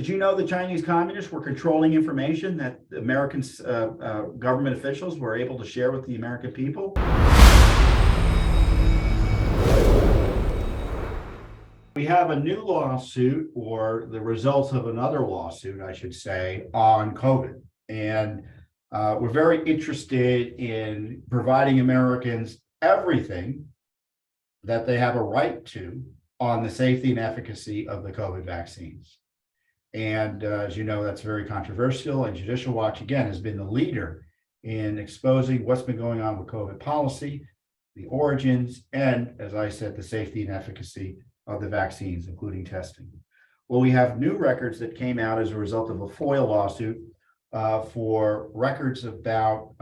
did you know the Chinese communists were controlling information that American government officials were able to share with the American people? We have a new lawsuit, or the results of another lawsuit, I should say, on COVID. And we're very interested in providing Americans everything that they have a right to on the safety and efficacy of the COVID vaccines. And as you know, that's very controversial. And Judicial Watch, again, has been the leader in exposing what's been going on with COVID policy, the origins, and, as I said, the safety and efficacy of the vaccines, including testing. Well, we have new records that came out as a result of a FOIA lawsuit for records about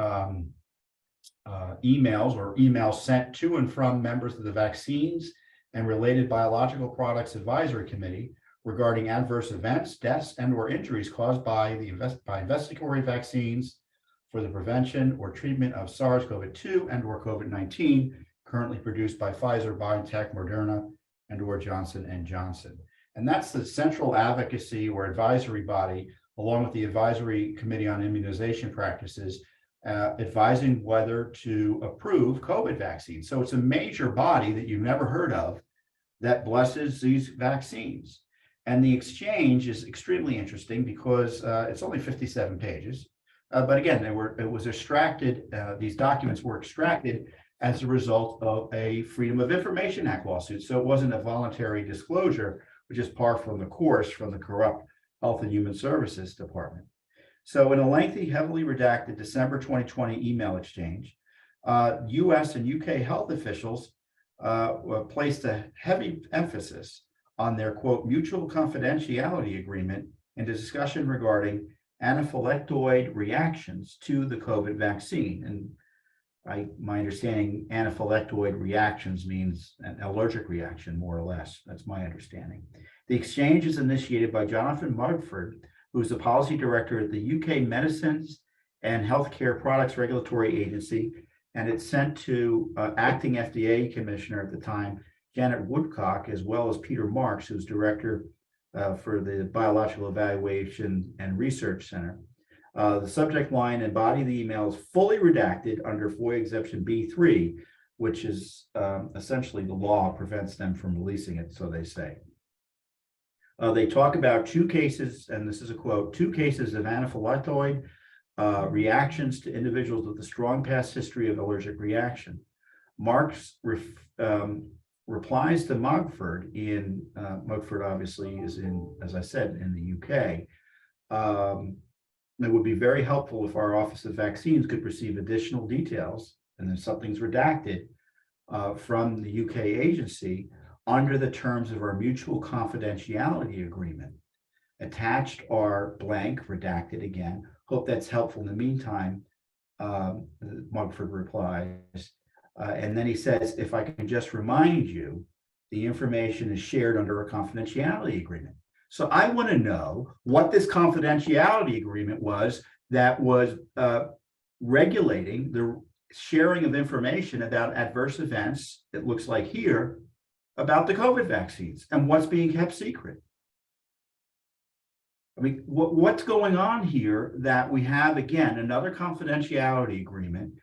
emails or emails sent to and from members of the Vaccines and Related Biological Products Advisory Committee regarding adverse events, deaths, and/or injuries caused by investigatory vaccines for the prevention or treatment of SARS-CoV-2 and/or COVID-19 currently produced by Pfizer-BioNTech, Moderna, and/or Johnson & Johnson. And that's the central advocacy or advisory body, along with the Advisory Committee on Immunization Practices, advising whether to approve COVID vaccines. So it's a major body that you've never heard of that blesses these vaccines. And the exchange is extremely interesting because it's only 57 pages. But again, it was extracted, these documents were extracted as a result of a Freedom of Information Act lawsuit. So it wasn't a voluntary disclosure, which is par from the course from the corrupt Health and Human Services Department. So in a lengthy, heavily redacted December 2020 email exchange, US and UK health officials placed a heavy emphasis on their, quote, mutual confidentiality agreement in a discussion regarding anaphylactoid reactions to the COVID vaccine. And my understanding, anaphylactoid reactions means an allergic reaction, more or less. That's my understanding. The exchange is initiated by Jonathan Mugford, who's the policy director at the UK Medicines and Healthcare Products Regulatory Agency, and it's sent to acting FDA commissioner at the time, Janet Woodcock, as well as Peter Marks, who's director for the Biological Evaluation and Research Center. The subject line and body of the email is fully redacted under FOIA Exemption B3, which is essentially the law prevents them from releasing it, so they say. They talk about two cases, and this is a quote, 2 cases of anaphylactoid reactions to individuals with a strong past history of allergic reaction. Marks replies to Mugford Mugford obviously is in, as I said, in the UK. It would be very helpful if our Office of Vaccines could receive additional details, and then something's redacted from the UK agency under the terms of our mutual confidentiality agreement. Attached are blank, redacted again. Hope that's helpful. In the meantime, Mugford replies, and then he says, if I can just remind you, the information is shared under a confidentiality agreement. So I want to know what this confidentiality agreement was that was regulating the sharing of information about adverse events, it looks like here, about the COVID vaccines and what's being kept secret. I mean, what's going on here that we have, again, another confidentiality agreement.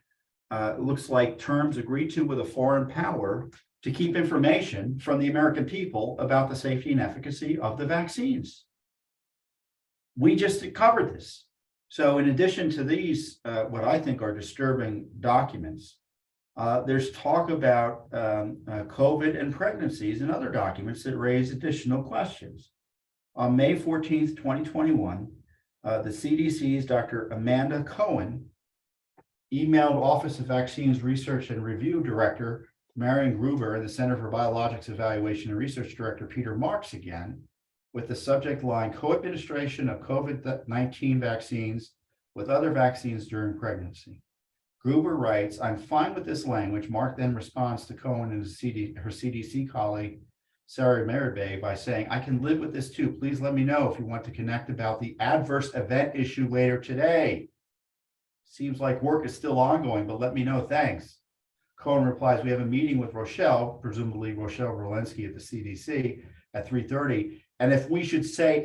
It looks like terms agreed to with a foreign power to keep information from the American people about the safety and efficacy of the vaccines. We just covered this. So in addition to these, what I think are disturbing documents, there's talk about COVID and pregnancies and other documents that raise additional questions. On May 14th, 2021, the CDC's Dr. Amanda Cohen emailed Office of Vaccines Research and Review Director Marion Gruber and the Center for Biologics Evaluation and Research Director Peter Marks again with the subject line, co-administration of COVID-19 vaccines with other vaccines during pregnancy. Gruber writes, I'm fine with this language. Mark then responds to Cohen and her CDC colleague, Sarah Meribay, by saying, I can live with this too. Please let me know if you want to connect about the adverse event issue later today. Seems like work is still ongoing, but let me know. Thanks. Cohen replies, we have a meeting with Rochelle, presumably Rochelle Walensky at the CDC, at 3:30, And if we should say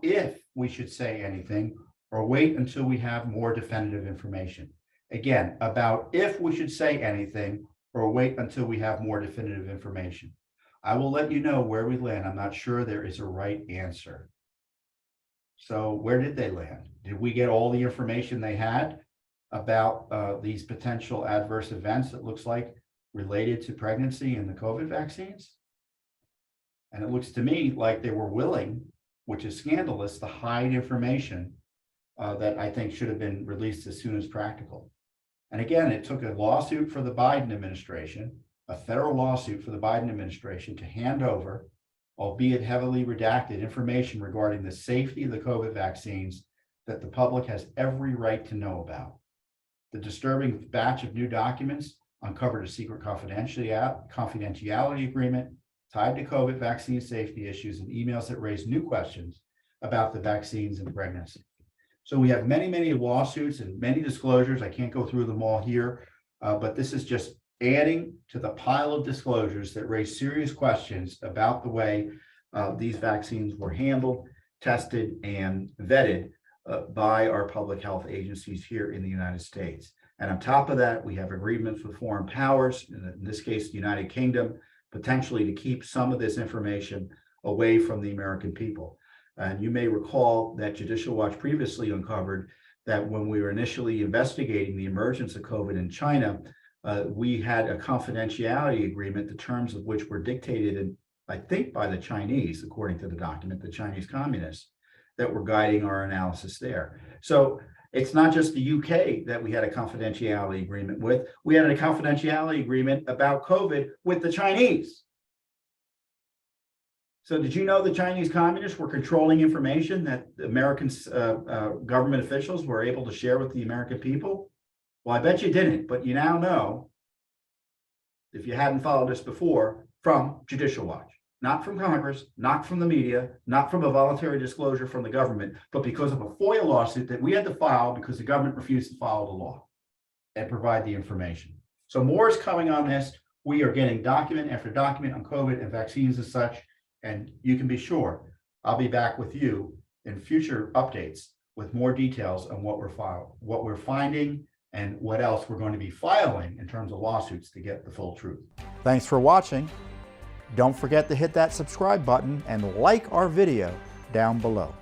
if we should say anything, or wait until we have more definitive information. Again, about if we should say anything, or wait until we have more definitive information. I will let you know where we land. I'm not sure there is a right answer. So where did they land? Did we get all the information they had about these potential adverse events, it looks like, related to pregnancy and the COVID vaccines? And it looks to me like they were willing, which is scandalous, to hide information that I think should have been released as soon as practical. And again, it took a lawsuit for the Biden administration, a federal lawsuit for the Biden administration, to hand over, albeit heavily redacted, information regarding the safety of the COVID vaccines that the public has every right to know about. The disturbing batch of new documents uncovered a secret confidentiality agreement tied to COVID vaccine safety issues and emails that raised new questions about the vaccines and pregnancy. So we have many, many lawsuits and many disclosures. I can't go through them all here, but this is just adding to the pile of disclosures that raise serious questions about the way these vaccines were handled, tested, and vetted by our public health agencies here in the United States. And on top of that, we have agreements with foreign powers, in this case, the United Kingdom, potentially to keep some of this information away from the American people. And you may recall that Judicial Watch previously uncovered that when we were initially investigating the emergence of COVID in China, we had a confidentiality agreement, the terms of which were dictated, I think, by the Chinese, according to the document, the Chinese communists, that were guiding our analysis there. So it's not just the UK that we had a confidentiality agreement with. We had a confidentiality agreement about COVID with the Chinese. So did you know the Chinese communists were controlling information that American government officials were able to share with the American people? Well, I bet you didn't, but you now know, if you hadn't followed this before, from Judicial Watch. Not from Congress, not from the media, not from a voluntary disclosure from the government, but because of a FOIA lawsuit that we had to file because the government refused to follow the law and provide the information. So more is coming on this. We are getting document after document on COVID and vaccines and such. And you can be sure I'll be back with you in future updates with more details on what we're finding, and what else we're going to be filing in terms of lawsuits to get the full truth. Thanks for watching. Don't forget to hit that subscribe button and like our video down below.